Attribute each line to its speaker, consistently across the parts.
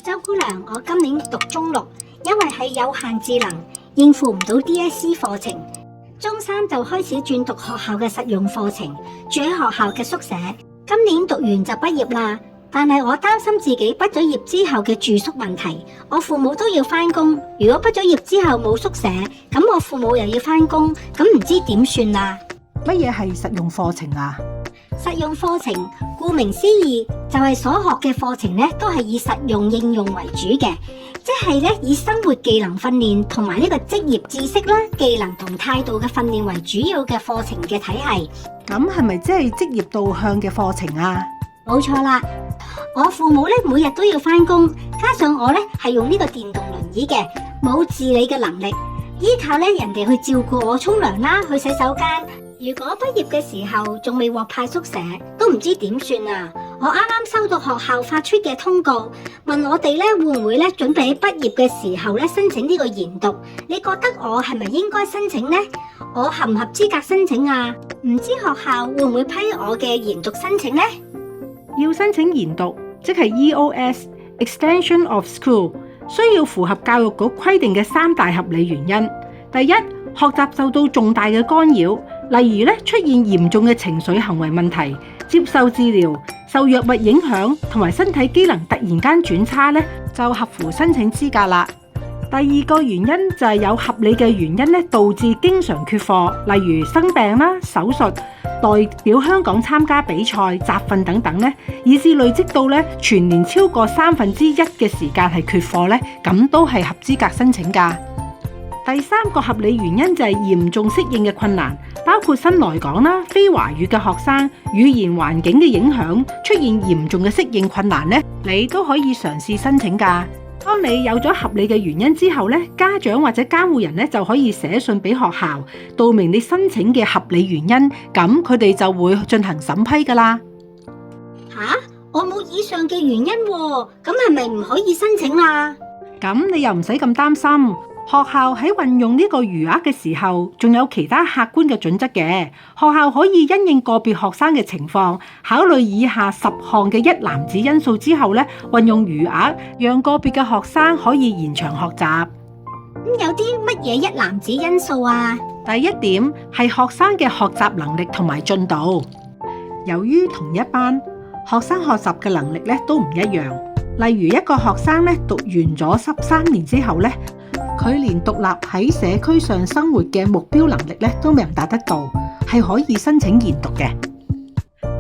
Speaker 1: 周姑娘，我今年讀中六，因為係有限智能，應付唔到 DSE 課程。中三就開始轉讀學校嘅實用課程，住喺學校嘅宿舍。今年讀完就畢業啦，但係我擔心自己畢咗業之後嘅住宿問題。我父母都要返工，如果畢咗業之後冇宿舍，咁我父母又要返工，咁唔知點算啊？
Speaker 2: 乜嘢係實用課程啊？
Speaker 1: 實用課程顧名思義就係所學嘅課程咧，都係以實用應用為主嘅，即係咧以生活技能訓練同埋呢個職業知識啦、技能同態度嘅訓練為主要嘅課程嘅體系。
Speaker 2: 咁係咪即係職業導向嘅課程啊？
Speaker 1: 冇錯啦，我父母咧每日都要返工，加上我咧係用呢個電動輪椅嘅，冇自理嘅能力，依靠咧人哋去照顧我沖涼啦、去洗手間。如果畢業嘅時候仲未獲派宿舍，都唔知點算啊！我啱啱收到學校發出嘅通告，問我哋咧會唔會咧準備喺畢業嘅時候咧申請呢個研讀？你覺得我係咪應該申請呢？我合唔合資格申請啊？唔知學校會唔會批我嘅研讀申請呢？
Speaker 2: 要申請研讀，即係 EOS Extension of School， 需要符合教育局規定嘅3大合理原因。第一，學習受到重大嘅干擾，例如出現嚴重嘅情緒行為問題，接受治療，受藥物影響，同埋身體機能突然間轉差就合乎申請資格啦。第二個原因就係有合理嘅原因導致經常缺課，例如生病啦、手術、代表香港參加比賽、集訓等等以至累積到全年超過1/3嘅時間係缺課咁都係合資格申請㗎。第三個合理原因就係嚴重適應嘅困難，包括新來港啦、非華語嘅學生、語言環境嘅影響，出現嚴重嘅適應困難你都可以嘗試申請㗎。當你有咗合理嘅原因之後家長或者監護人就可以寫信俾學校，道明你申請嘅合理原因，咁佢哋就會進行審批㗎啦。
Speaker 1: 吓，我冇以上嘅原因喎，咁係咪唔可以申請啊？
Speaker 2: 咁你又唔使咁擔心。學校喺運用呢個餘額嘅時候，仲有其他客觀嘅準則嘅。學校可以因應個別學生嘅情況，考慮以下10項嘅一籃子因素之後運用餘額，讓個別嘅學生可以延長學習。
Speaker 1: 有啲乜嘢一籃子因素啊？
Speaker 2: 第一點係學生嘅學習能力同埋進度。由於同一班學生學習嘅能力都唔一樣，例如一個學生讀完咗13年之後佢連獨立喺社區上生活嘅目標能力都未能達得到，係可以申請研讀嘅。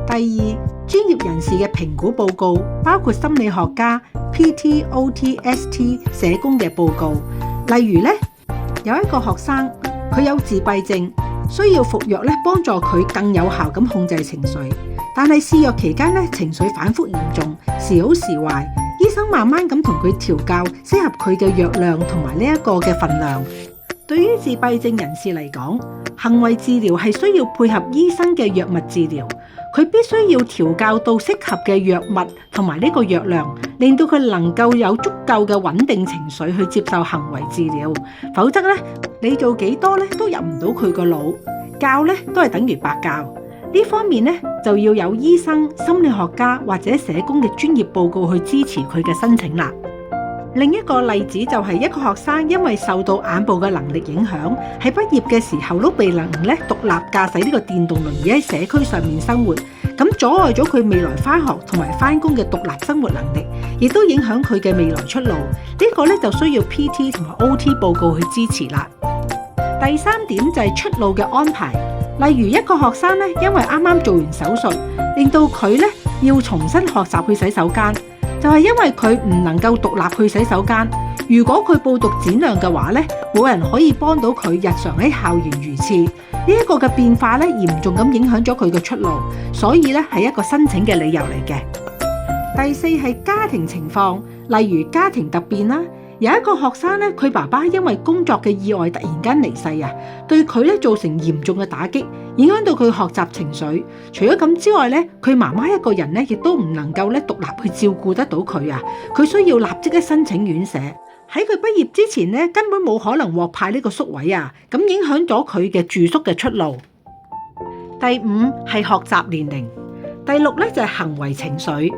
Speaker 2: 第二，專業人士嘅評估報告，包括心理學家、PT、OT、ST、社工嘅報告。例如有一個學生佢有自閉症，需要服藥幫助佢更有效咁控制情緒，但係試藥期間情緒反覆嚴重，時好時壞。醫生慢慢咁同佢調教適合佢嘅藥量同埋呢一個嘅份量。對於自閉症人士嚟講，行為治療係需要配合醫生嘅藥物治療，佢必須要調教到適合嘅藥物同埋呢個藥量，令到佢能夠有足夠嘅穩定情緒去接受行為治療。否則你做幾多都入唔到佢個腦，教都係等於白教。呢方面就要有醫生、心理學家或者社工嘅專業報告去支持佢嘅申請啦。另一個例子就係一個學生因為受到眼部嘅能力影響，喺畢業嘅時候都未能獨立駕駛呢個電動輪椅喺社區上面生活，咁阻礙咗佢未來返學同埋返工嘅獨立生活能力，亦都影響佢嘅未來出路。呢個就需要 PT 同埋 OT 報告去支持啦。第三點就係出路嘅安排。例如一個學生因為啱啱做完手術，令到佢要重新學習去洗手間，就係因為佢唔能夠獨立去洗手間。如果佢報讀展亮嘅話冇人可以幫到佢日常喺校園如廁。呢一個嘅變化嚴重咁影響咗佢嘅出路，所以係一個申請嘅理由嚟嘅。第四係家庭情況，例如家庭突變啦。有一個學生佢爸爸因為工作嘅意外突然間離世對佢造成嚴重嘅打擊，影響到佢學習情緒。除咗咁之外佢媽媽一個人亦都唔能夠獨立去照顧得到佢佢需要立即申請院舍。喺佢畢業之前根本冇可能獲派呢個宿位咁影響咗佢嘅住宿嘅出路。第五係學習年齡。第六就係行為情緒。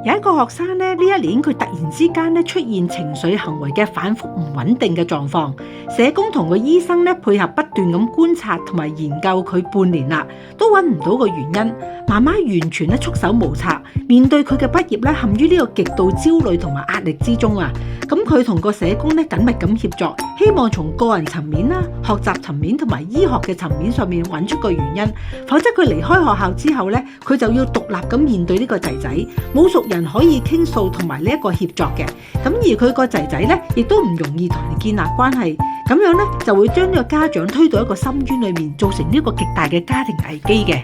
Speaker 2: 有一個學生呢，呢一年佢突然之間呢出現情緒行為嘅反覆唔穩定嘅狀況，社工同個醫生呢配合不斷咁觀察同埋研究佢半年啦，都揾唔到個原因。媽媽完全咧束手無策，面對佢嘅畢業咧，陷於呢個極度焦慮同埋壓力之中啊！咁佢同個社工咧緊密咁協作，希望從個人層面啦、學習層面同埋醫學嘅層面上面揾出個原因，否則佢離開學校之後咧，佢就要獨立咁面對呢個仔仔，冇熟人可以傾訴同埋呢一個協作嘅。咁而佢個仔仔咧，亦都唔容易同人建立關係，咁樣咧就會將呢個家長推到一個深淵裏面，造成呢個極大嘅家庭危機嘅。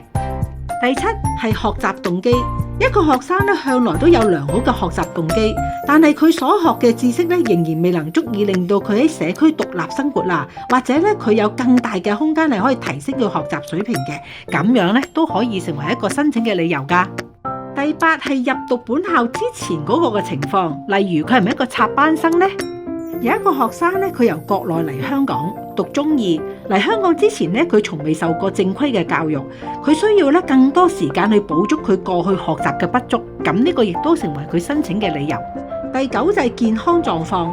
Speaker 2: 第七係學習動機，一個學生咧向來都有良好嘅學習動機，但係佢所學嘅知識咧仍然未能足以令到佢喺社區獨立生活啦，或者咧佢有更大嘅空間係可以提升佢學習水平嘅，咁樣咧都可以成為一個申請嘅理由㗎。第八係入讀本校之前嗰個嘅情況，例如佢係咪一個插班生呢？有一個學生咧，佢由國內嚟香港讀中二，嚟香港之前咧，佢從未受過正規嘅教育，佢需要咧更多時間去補足佢過去學習嘅不足，咁呢個亦都成為佢申請嘅理由。第九就係健康狀況，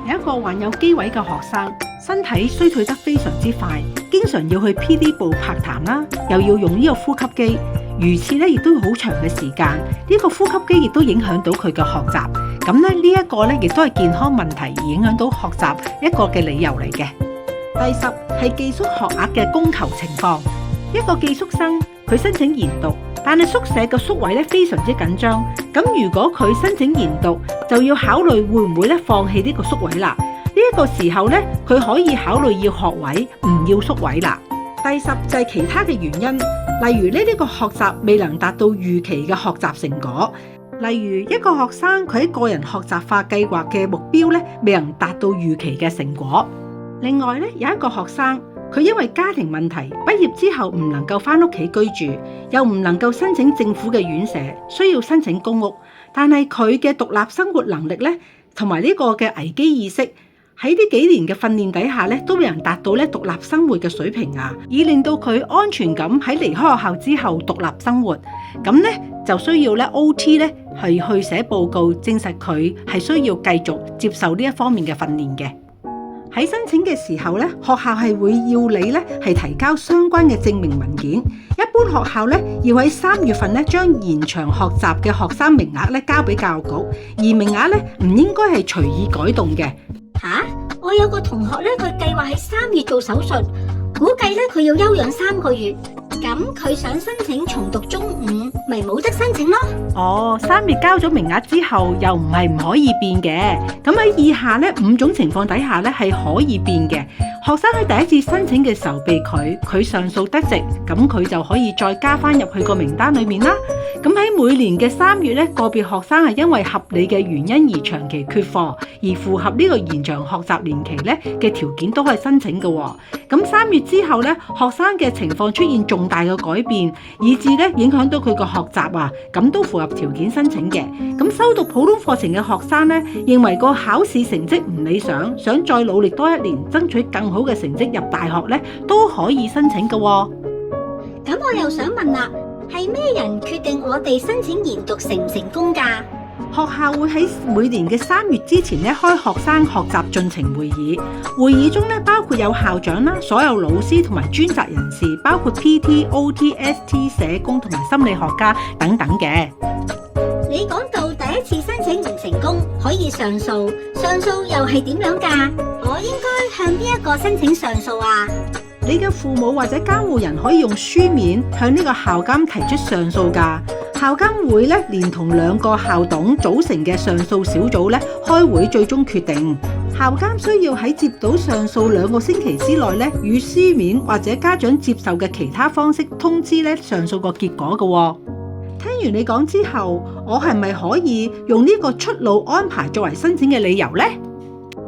Speaker 2: 有一個患有肌萎嘅學生，身體衰退得非常之快，經常要去 PD 部拍痰啦，又要用呢個呼吸機，如此咧亦都要好長嘅時間，呢個呼吸機亦都影響到佢嘅學習。咁咧呢一個咧亦都係健康問題而影響到學習一個嘅理由嚟嘅。第十係寄宿學額嘅供求情況，一個寄宿生佢申請研讀，但係宿舍嘅宿位咧非常之緊張，咁如果佢申請研讀，就要考慮會唔會咧放棄呢個宿位啦。呢一個時候咧，佢可以考慮要學位，唔要宿位啦。第十就係其他嘅原因，例如呢個學習未能達到預期嘅學習成果。例如一個學生佢喺個人學習化計劃嘅目標咧未能達到預期嘅成果。另外咧有一個學生佢因為家庭問題畢業之後唔能夠返屋企居住，又唔能夠申請政府嘅院舍，需要申請公屋。但係佢嘅獨立生活能力咧同埋呢個嘅危機意識喺呢幾年嘅訓練底下咧都未能達到咧獨立生活嘅水平啊，以令到佢安全感喺離開學校之後獨立生活。咁咧就需要咧 OT 咧係去寫報告證實佢係需要繼續接受呢一方面嘅訓練嘅。喺申請嘅時候咧，學校係會要你咧係提交相關嘅證明文件。一般學校咧要喺3月份咧將延長學習嘅學生名額咧交俾教育局，而名額咧唔應該係隨意改動嘅。
Speaker 1: 我有個同學咧，佢計劃喺3月做手術，估計咧佢要休養3個月。咁佢想申請重讀中5，咪冇得申請咯。
Speaker 2: 3月交咗名額之後，又唔係唔可以變嘅。咁喺以下呢5種情況底下咧係可以變嘅。學生喺第一次申請嘅時候被拒，佢上訴得直，咁佢就可以再加翻入去個名單裏面啦。咁喺每年嘅3月咧，個別學生係因為合理嘅原因而長期缺課，而符合呢個延長學習年期咧嘅條件都可以申請嘅。咁3月之後咧，學生嘅情況出現重大嘅改變，以致咧影響到佢個學習啊，咁都符合條件申請嘅。咁修讀普通課程嘅學生咧，認為個考試成績唔理想，想再努力多1年，爭取更好嘅成績入大學咧，都可以申請嘅。
Speaker 1: 咁我又想問啦，係咩人決定我哋申請研讀成唔成功㗎？
Speaker 2: 學校會喺每年嘅3月之前咧開學生學習進程會議，會議中咧包括有校長啦、所有老師同埋專責人士，包括 PT、OT、ST、社工同埋心理學家等等嘅。
Speaker 1: 你講到第一次申請唔成功可以上訴，上訴又係點樣㗎？我應該向邊一個申請上訴啊？
Speaker 2: 你嘅父母或者監護人可以用書面向呢個校監提出上訴㗎。校監會咧連同2個校董組成嘅上訴小組咧開會最終決定。校監需要喺接到上訴2個星期之內咧，與書面或者家長接受嘅其他方式通知咧上訴個結果㗎。聽完你講之後，我係咪可以用呢個出路安排作為申請嘅理由呢？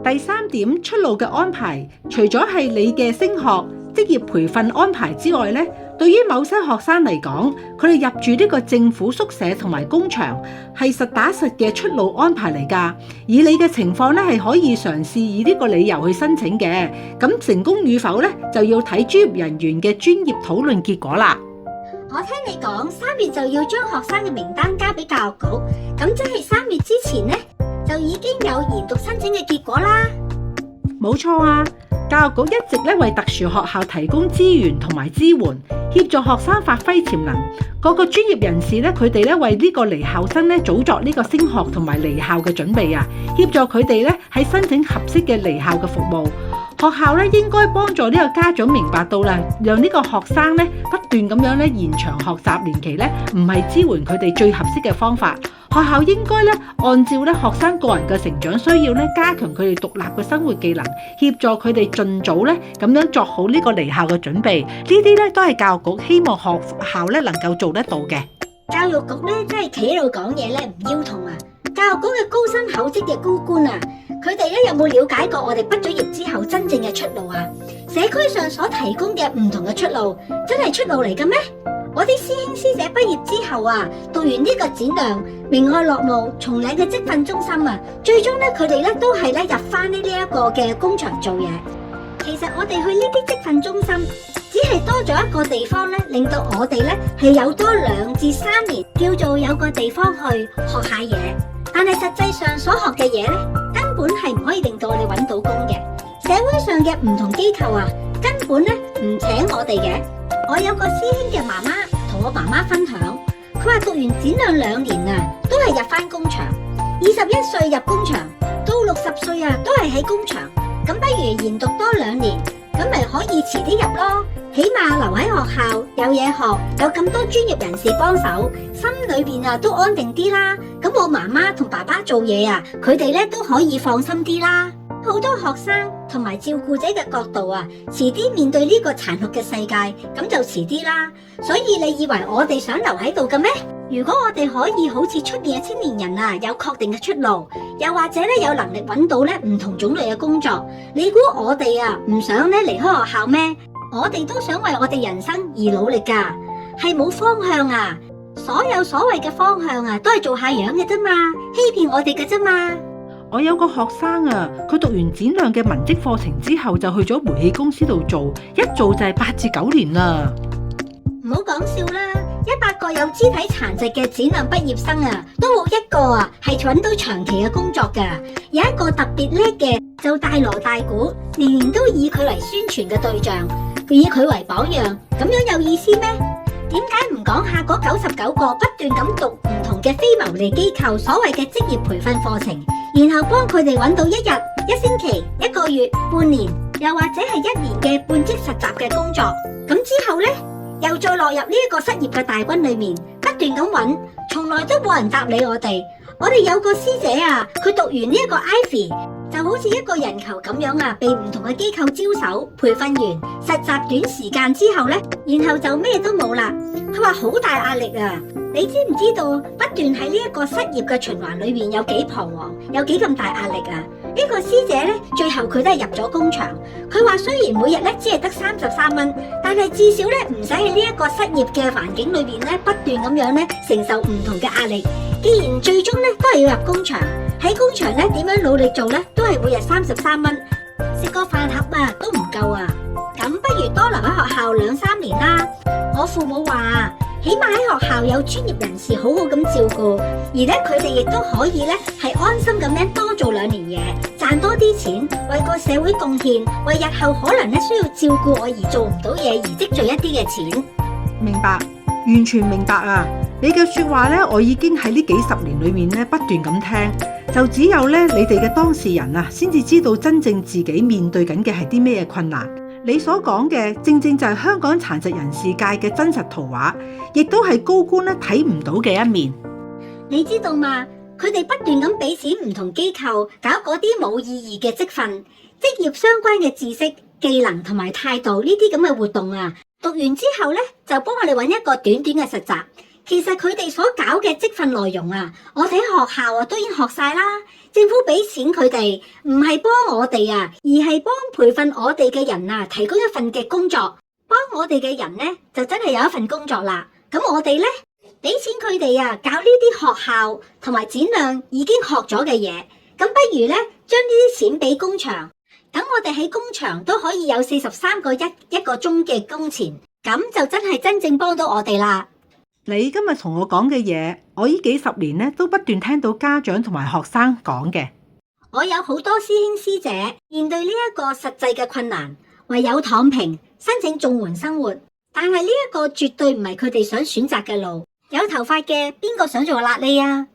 Speaker 2: 第3點，出路嘅安排，除咗係你嘅升學、職業培訓安排之外咧，對於某些學生嚟講，佢哋入住呢個政府宿舍同埋工場係實打實嘅出路安排嚟㗎。以你嘅情況咧，係可以嘗試以呢個理由去申請嘅。咁成功與否咧，就要睇專業人員嘅專業討論結果啦。
Speaker 1: 我聽你講3月就要將學生嘅名單交俾教育局，咁即係3月之前呢，就已經有研讀申請嘅結果啦。
Speaker 2: 冇錯啊，教育局一直咧為特殊學校提供資源同埋支援，協助學生發揮潛能。各個專業人士咧，佢哋咧為呢個離校生咧早作呢個升學同埋離校嘅準備啊，協助佢哋咧喺申請合適嘅離校嘅服務。學校咧應該幫助呢個家長明白到啦，讓呢個學生咧不斷咁樣咧延長學習年期咧，唔係支援佢哋最合適嘅方法。學校應該咧按照咧學生個人嘅成長需要咧，加強佢哋獨立嘅生活技能，協助佢哋盡早咧咁樣作好呢個離校嘅準備。呢啲咧都係教育局希望學校咧能夠做得到嘅。
Speaker 1: 教育局咧真係企喺度講嘢咧唔腰痛啊！教育局嘅高薪厚職嘅高官啊，佢哋咧有冇了解過我哋畢咗業之後真正嘅出路啊？社區上所提供嘅唔同嘅出路，真係出路嚟嘅咩？我啲師兄師姐畢業之後啊，讀完呢個展亮、明愛樂務、松嶺嘅職訓中心啊，最終咧佢哋咧都係咧入翻呢一個嘅工場做嘢。其實我哋去呢啲職訓中心，只係多咗一個地方咧，令到我哋咧係有多2至3年，叫做有個地方去學下嘢。但係實際上所學嘅嘢咧，根本係唔可以令到我哋揾到工嘅。社會上嘅唔同機構啊，根本咧唔請我哋嘅。我有個師兄嘅媽媽同我媽媽分享，佢話讀完展亮2年啊，都係入翻工場。21歲入工場，到60歲啊，都係喺工場。咁不如研讀多2年，咁咪可以遲啲入咯。起碼留喺學校有嘢學，有咁多專業人士幫手，心裏邊啊都安定啲啦。咁我媽媽同爸爸做嘢啊，佢哋咧都可以放心啲啦。好多學生同埋照顧者嘅角度啊，遲啲面對呢個殘酷嘅世界，咁就遲啲啦。所以你以為我哋想留喺度嘅咩？如果我哋可以好似出面嘅青年人啊，有確定嘅出路，又或者咧有能力揾到咧唔同種類嘅工作，你估我哋啊唔想咧離開學校咩？我哋都想為我哋人生而努力噶，係冇方向啊！所有所謂嘅方向啊，都係做下樣嘅啫嘛，欺騙我哋嘅啫嘛。
Speaker 2: 我有個學生啊，佢讀完展亮嘅文職課程之後，就去咗煤氣公司度做，一做就係8至9年啦。
Speaker 1: 唔好講笑啦，100個有肢體殘疾嘅展亮畢業生啊，都冇一個啊係揾到長期嘅工作噶。有一個特別叻嘅，就大鑼大鼓，年年都以佢為宣傳嘅對象，以佢為榜樣，咁樣有意思咩？點解唔講下嗰99個不斷咁讀唔同嘅非牟利機構所謂嘅職業培訓課程，然後幫佢哋揾到1日、1星期、1個月、半年，又或者係1年嘅半職實習嘅工作，咁之後呢，又再落入呢一個失業嘅大軍裏面，不斷咁揾，從來都冇人答理我哋。我哋有個師姐啊，佢讀完呢一個 Ivy，就好似一個人球咁樣啊，被唔同嘅機構招手、培訓完、實習短時間之後呢，然後就咩都冇啦。佢話好大壓力啊！你知唔知道不斷喺呢一個失業嘅循環裏面有幾彷徨，有幾咁大壓力啊？呢個師姐呢，最後佢都係入咗工場。佢話雖然每日呢只係得33蚊，但係至少呢唔使喺呢一個失業嘅環境裏面呢不斷咁樣呢承受唔同嘅壓力。既然最終呢都係要入工場，喺工場呢點樣努力做呢都係每日33蚊，食個飯盒啊都唔夠啊！咁不如多留喺學校2-3年啦。我父母話起碼喺學校有專業人士好好咁照顧，而咧佢哋亦都可以咧係安心咁樣多做2年嘢，賺多啲錢，為個社會貢獻，為日後可能咧需要照顧我而做唔到嘢而積聚一啲嘅錢。
Speaker 2: 明白，完全明白啊！你嘅說話咧，我已經喺呢幾10年裏面咧不斷咁聽，就只有咧你哋嘅當事人啊，先至知道真正自己面對緊嘅係啲咩困難。你所講嘅正正就係香港殘疾人士界嘅真實圖畫，亦都係高官咧睇唔到嘅一面。
Speaker 1: 你知道嘛？佢哋不斷咁俾錢唔同機構搞嗰啲冇意義嘅職訓、職業相關嘅知識、技能同埋態度呢啲咁嘅活動啊，讀完之後咧就幫我哋揾一個短短嘅實習。其實佢哋所搞嘅職訓內容啊，我哋喺學校啊都已經學晒啦。政府俾錢佢哋，唔係幫我哋啊，而係幫培訓我哋嘅人啊，提供一份嘅工作。幫我哋嘅人呢，就真係有一份工作啦。咁我哋呢，俾錢佢哋啊，搞呢啲學校同埋展亮已經學咗嘅嘢。咁不如呢，將呢啲錢俾工場，等我哋喺工場都可以有43個一個鐘嘅工錢。咁就真係真正幫到我哋啦。
Speaker 2: 你今日同我講嘅嘢，我呢幾十年呢都不斷聽到家長同埋學生講嘅。
Speaker 1: 我有好多師兄師姐面對呢一個實際嘅困難，唯有躺平申請綜援生活。但係呢一個絕對唔係佢哋想選擇嘅路。有頭髮嘅邊個想做瘌痢啊？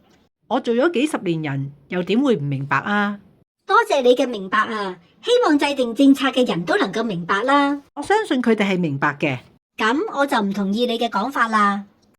Speaker 2: 我做咗幾十年人，又點會唔明白啊？
Speaker 1: 多謝你嘅明白啊！希望制定政策嘅人都能夠明白啦。
Speaker 2: 我相信佢哋係明白嘅。
Speaker 1: 咁我就唔同意你嘅講法啦。